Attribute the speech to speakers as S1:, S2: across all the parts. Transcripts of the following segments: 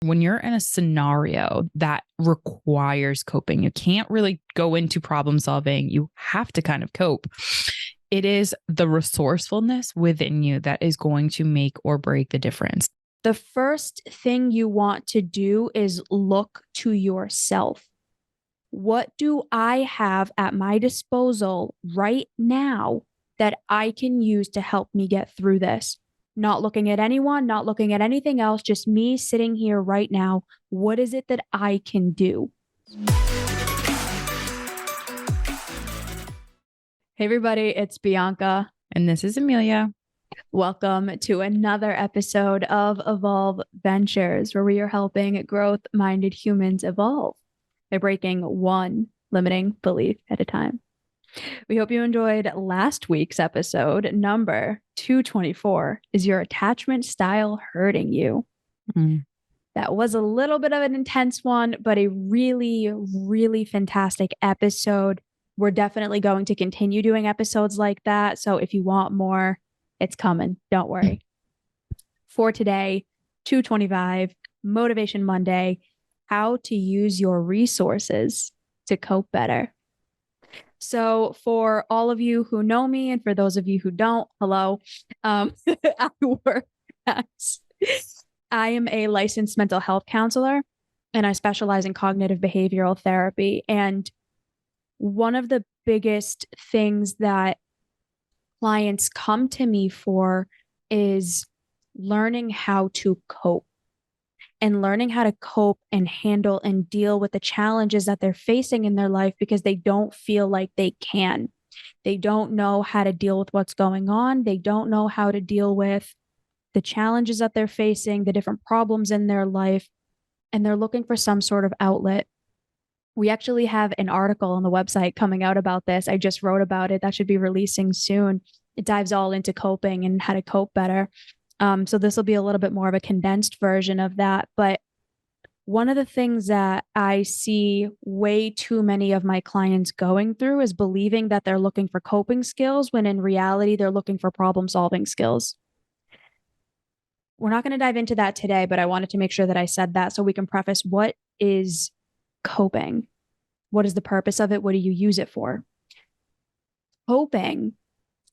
S1: when you're in a scenario that requires coping, you can't really go into problem solving. You have to kind of cope. It is the resourcefulness within you that is going to make or break the difference.
S2: The first thing you want to do is look to yourself. What do I have at my disposal right now that I can use to help me get through this? Not looking at anyone, not looking at anything else, just me sitting here right now. What is it that I can do? Hey everybody, it's Bianca.
S1: And this is Amelia.
S2: Welcome to another episode of Evolve Ventures, where we are helping growth-minded humans evolve by breaking one limiting belief at a time. We hope you enjoyed last week's episode. Number 224, Is Your Attachment Style Hurting You? That was a little bit of an intense one, but a really, really fantastic episode. We're definitely going to continue doing episodes like that. So if you want more, it's coming. Don't worry. For today, 225, Motivation Monday, how to use your resources to cope better. So for all of you who know me, and for those of you who don't, hello, I am a licensed mental health counselor, and I specialize in cognitive behavioral therapy. And one of the biggest things that clients come to me for is learning how to cope. And learning how to cope and handle and deal with the challenges that they're facing in their life because they don't feel like they can. They don't know how to deal with what's going on. They don't know how to deal with the challenges that they're facing, the different problems in their life, and they're looking for some sort of outlet. We actually have an article on the website coming out about this. I just wrote about it. That should be releasing soon. It dives all into coping and how to cope better. So this will be a little bit more of a condensed version of that. But one of the things that I see way too many of my clients going through is believing that they're looking for coping skills when in reality, they're looking for problem solving skills. We're not going to dive into that today, but I wanted to make sure that I said that so we can preface what is coping? What is the purpose of it? What do you use it for? Coping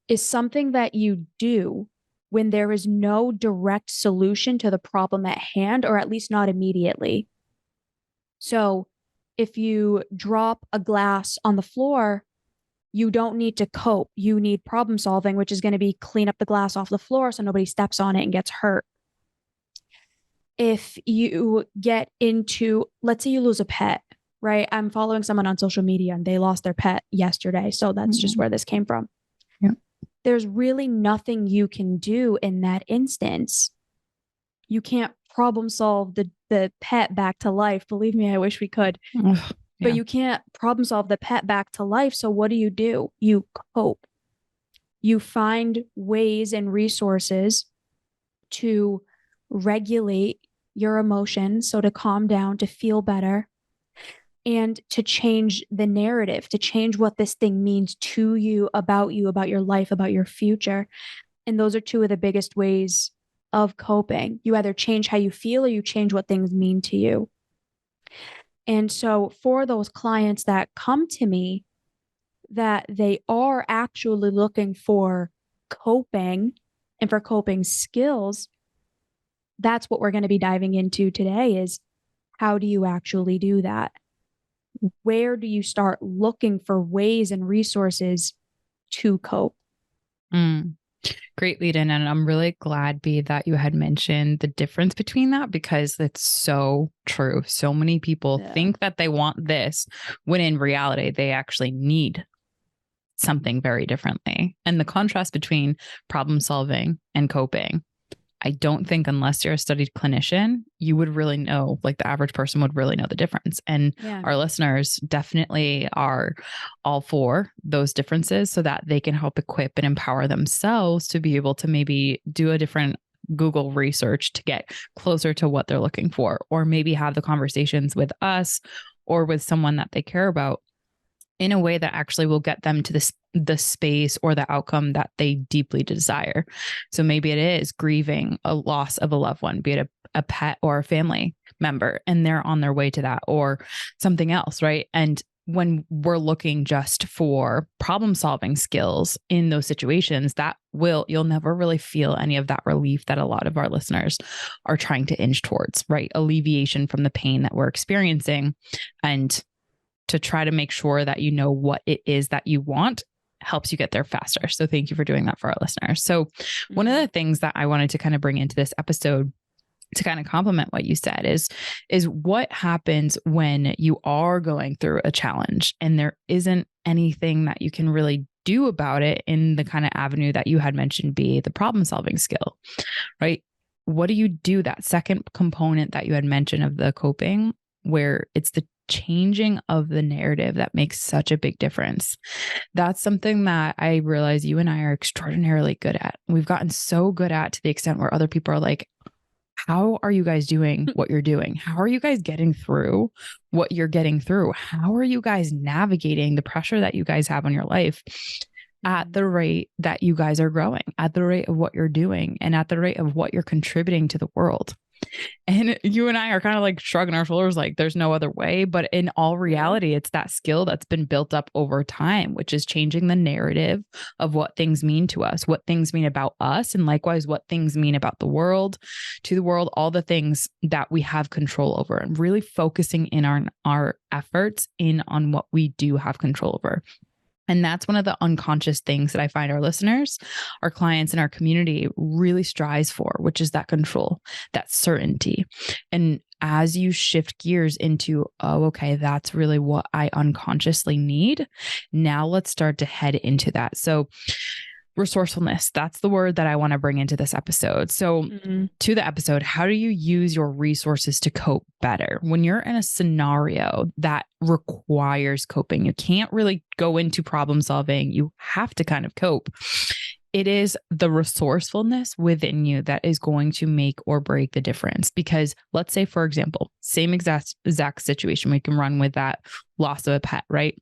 S2: is something that you do when there is no direct solution to the problem at hand, or at least not immediately. So if you drop a glass on the floor, you don't need to cope. You need problem solving, which is going to be clean up the glass off the floor so nobody steps on it and gets hurt. If you get into, let's say you lose a pet, right? I'm following someone on social media and they lost their pet yesterday. So that's just where this came from. Yeah. There's really nothing you can do in that instance. You can't problem solve the pet back to life. Believe me, I wish we could. But you can't problem solve the pet back to life. So what do? You cope. You find ways and resources to regulate your emotions, so to calm down, to feel better, and to change the narrative, to change what this thing means to you, about your life, about your future. And those are two of the biggest ways of coping. You either change how you feel or you change what things mean to you. And so for those clients that come to me, that they are actually looking for coping and for coping skills, that's what we're going to be diving into today is how do you actually do that? Where do you start looking for ways and resources to cope?
S1: Great lead in. And I'm really glad, B, that you had mentioned the difference between that because it's so true. So many people think that they want this when in reality, they actually need something very differently. And the contrast between problem solving and coping, I don't think unless you're a studied clinician, you would really know, like the average person would really know the difference. And our listeners definitely are all for those differences so that they can help equip and empower themselves to be able to maybe do a different Google research to get closer to what they're looking for, or maybe have the conversations with us or with someone that they care about in a way that actually will get them to the space or the outcome that they deeply desire. So maybe it is grieving a loss of a loved one, be it a pet or a family member and they're on their way to that or something else, right? And when we're looking just for problem solving skills in those situations, you'll never really feel any of that relief that a lot of our listeners are trying to inch towards, right? Alleviation from the pain that we're experiencing, and to try to make sure that you know what it is that you want helps you get there faster. So thank you for doing that for our listeners. So one of the things that I wanted to kind of bring into this episode to kind of complement what you said is what happens when you are going through a challenge and there isn't anything that you can really do about it in the kind of avenue that you had mentioned, be the problem solving skill, right? What do you do? That second component that you had mentioned of the coping, where it's the changing of the narrative that makes such a big difference. That's something that I realize you and I are extraordinarily good at. We've gotten so good at, to the extent where other people are like, how are you guys doing what you're doing? How are you guys getting through what you're getting through? How are you guys navigating the pressure that you guys have on your life at the rate that you guys are growing, at the rate of what you're doing, and at the rate of what you're contributing to the world? And you and I are kind of like shrugging our shoulders like there's no other way. But in all reality, it's that skill that's been built up over time, which is changing the narrative of what things mean to us, what things mean about us, and likewise, what things mean about the world, to the world, all the things that we have control over, and really focusing in on our efforts in on what we do have control over. And that's one of the unconscious things that I find our listeners, our clients, and our community really strives for, which is that control, that certainty. And as you shift gears into, oh, okay, that's really what I unconsciously need. Now let's start to head into that. So resourcefulness, that's the word that I want to bring into this episode. So to the episode, how do you use your resources to cope better when you're in a scenario that requires coping? You can't really go into problem solving. You have to kind of cope. It is the resourcefulness within you that is going to make or break the difference. Because let's say, for example, same exact situation, we can run with that loss of a pet, right?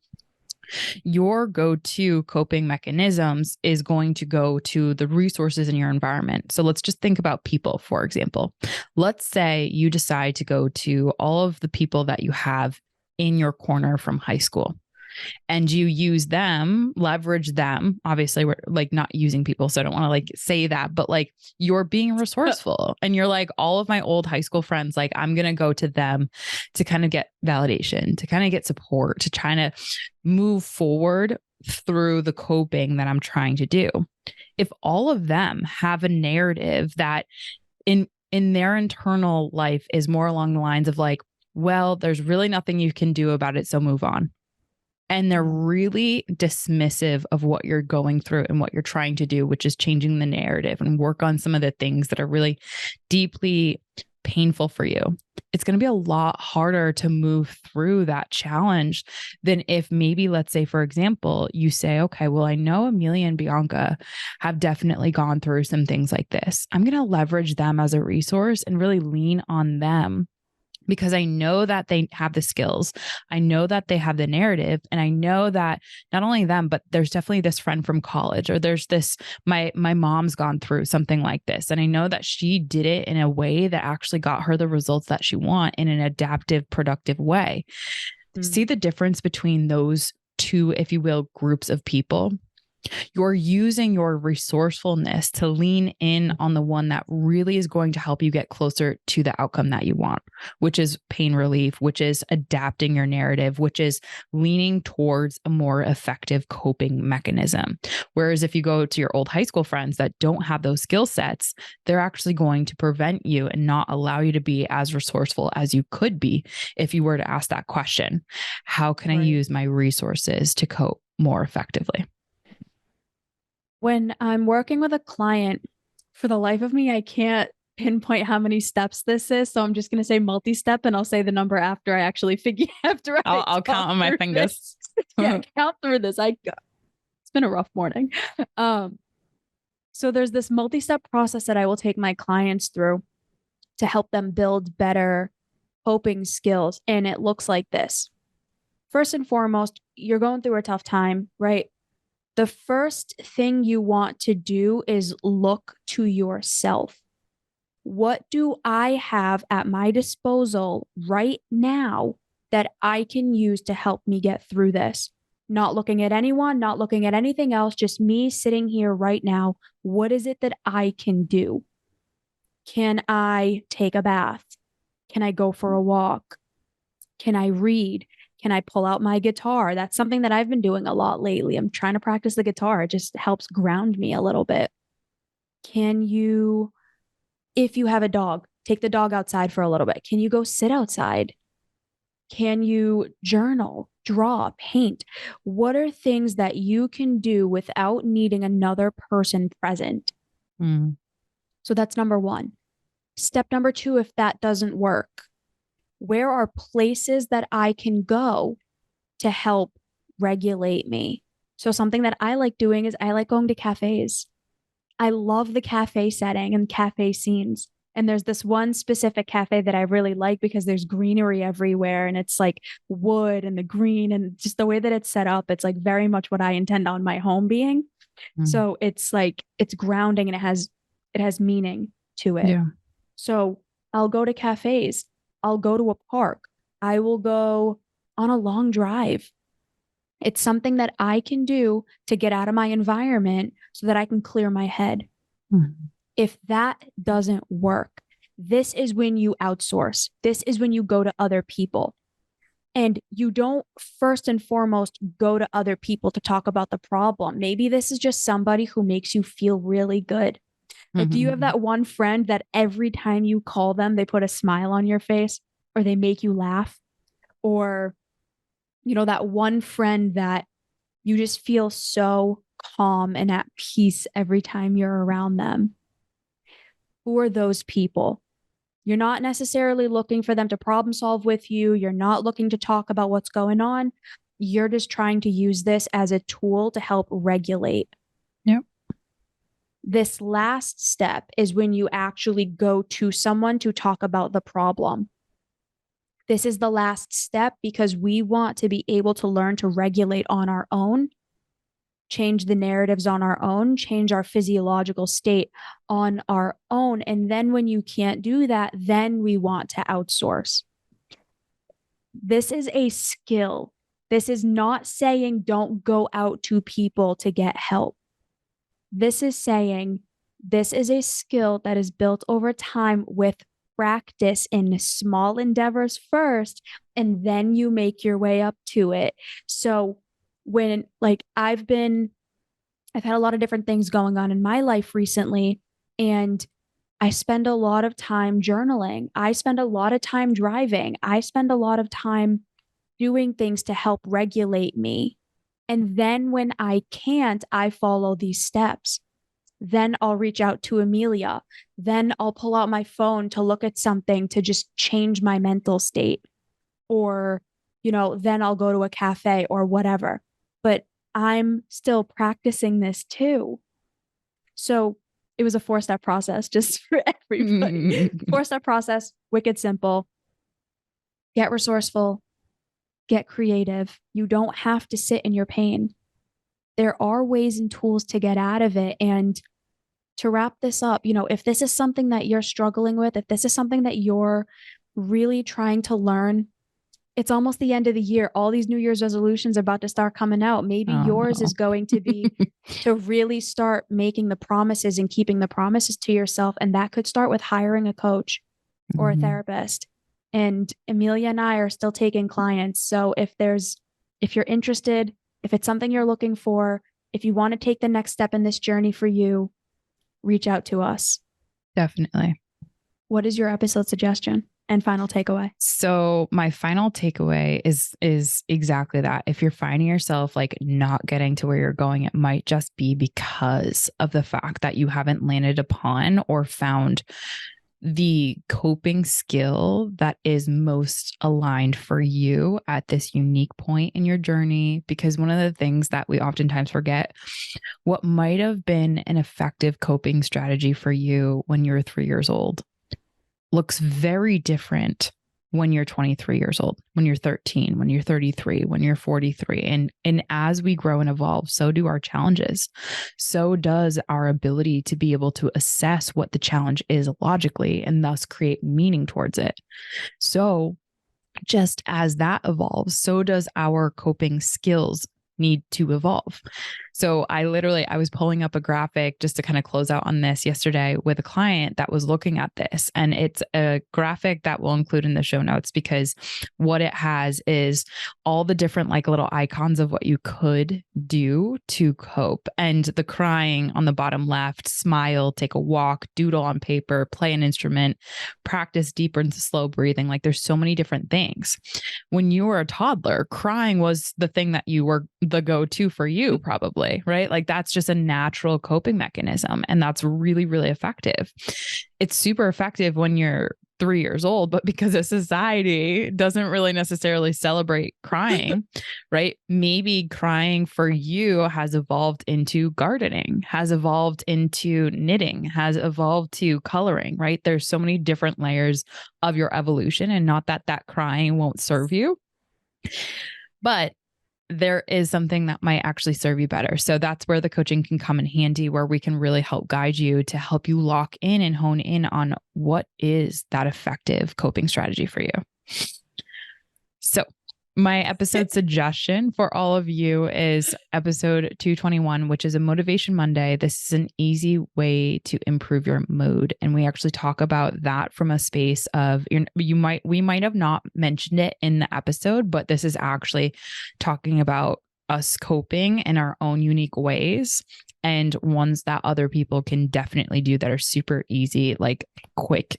S1: Your go-to coping mechanisms is going to go to the resources in your environment. So let's just think about people, for example. Let's say you decide to go to all of the people that you have in your corner from high school, and you use them, leverage them. Obviously, we're like not using people, so I don't want to like say that, but like you're being resourceful and you're like, all of my old high school friends, like I'm going to go to them to kind of get validation, to kind of get support, to try to move forward through the coping that I'm trying to do. If all of them have a narrative that in their internal life is more along the lines of like, well, there's really nothing you can do about it, so move on. And they're really dismissive of what you're going through and what you're trying to do, which is changing the narrative and work on some of the things that are really deeply painful for you. It's going to be a lot harder to move through that challenge than if maybe, let's say, for example, you say, okay, well, I know Amelia and Bianca have definitely gone through some things like this. I'm going to leverage them as a resource and really lean on them, because I know that they have the skills. I know that they have the narrative. And I know that not only them, but there's definitely this friend from college, or there's this, my mom's gone through something like this. And I know that she did it in a way that actually got her the results that she wants in an adaptive, productive way. See the difference between those two, if you will, groups of people? You're using your resourcefulness to lean in on the one that really is going to help you get closer to the outcome that you want, which is pain relief, which is adapting your narrative, which is leaning towards a more effective coping mechanism. Whereas if you go to your old high school friends that don't have those skill sets, they're actually going to prevent you and not allow you to be as resourceful as you could be if you were to ask that question. How can I use my resources to cope more effectively?
S2: When I'm working with a client, for the life of me, I can't pinpoint how many steps this is. So I'm just going to say multi-step, and I'll say the number after I actually figure after
S1: I'll count on my fingers.
S2: Yeah, count through this. It's been a rough morning. So there's this multi-step process that I will take my clients through to help them build better coping skills. And it looks like this. First and foremost, you're going through a tough time, right? The first thing you want to do is look to yourself. What do I have at my disposal right now that I can use to help me get through this? Not looking at anyone, not looking at anything else, just me sitting here right now. What is it that I can do? Can I take a bath? Can I go for a walk? Can I read? Can I pull out my guitar? That's something that I've been doing a lot lately. I'm trying to practice the guitar. It just helps ground me a little bit. Can you, if you have a dog, take the dog outside for a little bit? Can you go sit outside? Can you journal, draw, paint? What are things that you can do without needing another person present?
S1: Mm.
S2: So that's number one. Step number two, if that doesn't work, where are places that I can go to help regulate me? So something that I like doing is I like going to cafes. I love the cafe setting and cafe scenes. And there's this one specific cafe that I really like because there's greenery everywhere and it's like wood and the green and just the way that it's set up. It's like very much what I intend on my home being. So it's like it's grounding and it has meaning to it.
S1: Yeah.
S2: So I'll go to cafes. I'll go to a park. I will go on a long drive. It's something that I can do to get out of my environment so that I can clear my head. If that doesn't work, this is when you outsource. This is when you go to other people. And you don't first and foremost go to other people to talk about the problem. Maybe this is just somebody who makes you feel really good. Like, do you have that one friend that every time you call them, they put a smile on your face or they make you laugh? Or, you know, that one friend that you just feel so calm and at peace every time you're around them? Who are those people? You're not necessarily looking for them to problem solve with you. You're not looking to talk about what's going on. You're just trying to use this as a tool to help regulate.
S1: Yep.
S2: This last step is when you actually go to someone to talk about the problem. This is the last step because we want to be able to learn to regulate on our own, change the narratives on our own, change our physiological state on our own. And then when you can't do that, then we want to outsource. This is a skill. This is not saying don't go out to people to get help. This is saying this is a skill that is built over time with practice in small endeavors first, and then you make your way up to it. So when like I've had a lot of different things going on in my life recently, and I spend a lot of time journaling. I spend a lot of time driving. I spend a lot of time doing things to help regulate me. And then when I can't, I follow these steps. Then I'll reach out to Amelia. Then I'll pull out my phone to look at something to just change my mental state. Or, you know, then I'll go to a cafe or whatever. But I'm still practicing this too. So it was a 4-step process just for everybody. 4-step process, wicked simple. Get resourceful, get creative. You don't have to sit in your pain. There are ways and tools to get out of it. And to wrap this up, you know, if this is something that you're struggling with, if this is something that you're really trying to learn, it's almost the end of the year. All these New Year's resolutions are about to start coming out. Maybe yours is going to be to really start making the promises and keeping the promises to yourself. And that could start with hiring a coach or a therapist. And Amelia and I are still taking clients. So if you're interested, if it's something you're looking for, if you want to take the next step in this journey for you, reach out to us.
S1: Definitely. What
S2: is your episode suggestion and final takeaway?
S1: So my final takeaway is exactly that. If you're finding yourself like not getting to where you're going, it might just be because of the fact that you haven't landed upon or found the coping skill that is most aligned for you at this unique point in your journey. Because one of the things that we oftentimes forget, what might have been an effective coping strategy for you when you were 3 years old looks very different when you're 23 years old, when you're 13, when you're 33, when you're 43. And as we grow and evolve, so do our challenges. So does our ability to be able to assess what the challenge is logically and thus create meaning towards it. So just as that evolves, so does our coping skills need to evolve. So I was pulling up a graphic just to kind of close out on this yesterday with a client that was looking at this. And it's a graphic that we'll include in the show notes, because what it has is all the different like little icons of what you could do to cope. And the crying on the bottom left, smile, take a walk, doodle on paper, play an instrument, practice deeper into slow breathing. Like there's so many different things. When you were a toddler, crying was the thing that you were the go-to for you, probably, right? Like that's just a natural coping mechanism. And that's really, really effective. It's super effective when you're 3 years old, but because a society doesn't really necessarily celebrate crying, right? Maybe crying for you has evolved into gardening, has evolved into knitting, has evolved to coloring, right? There's so many different layers of your evolution, and not that that crying won't serve you, but there is something that might actually serve you better. So that's where the coaching can come in handy, where we can really help guide you to help you lock in and hone in on what is that effective coping strategy for you. So my episode suggestion for all of you is episode 221, which is a Motivation Monday. This is an easy way to improve your mood. And we actually talk about that from a space of, we might have not mentioned it in the episode, but this is actually talking about us coping in our own unique ways, and ones that other people can definitely do that are super easy, like quick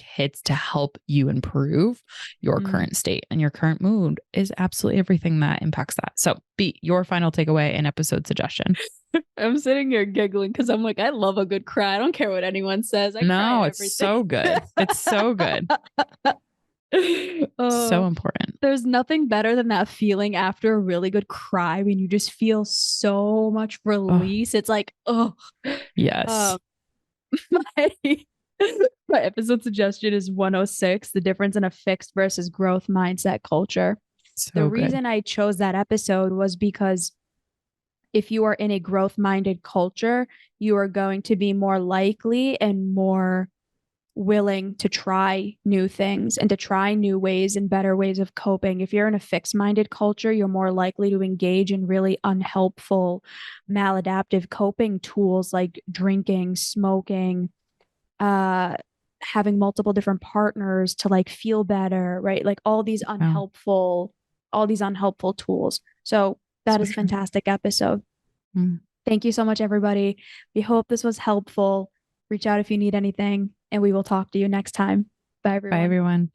S1: hits to help you improve your current state. And your current mood is absolutely everything that impacts that. So B, your final takeaway and episode suggestion.
S2: I'm sitting here giggling because I'm like, I love a good cry. I don't care what anyone says.
S1: No, it's so good. It's so good. So important.
S2: There's nothing better than that feeling after a really good cry when you just feel so much release. It's like, oh,
S1: yes.
S2: My episode suggestion is 106, the difference in a fixed versus growth mindset culture.
S1: So
S2: the reason I chose that episode was because if you are in a growth-minded culture, you are going to be more likely and more willing to try new things and to try new ways and better ways of coping. If you're in a fixed-minded culture, you're more likely to engage in really unhelpful, maladaptive coping tools like drinking, smoking, having multiple different partners to like feel better, right? Like all these unhelpful tools. So that is a fantastic episode. Thank you so much, everybody. We hope this was helpful. Reach out if you need anything, and we will talk to you next time. Bye, everyone.
S1: Bye, everyone.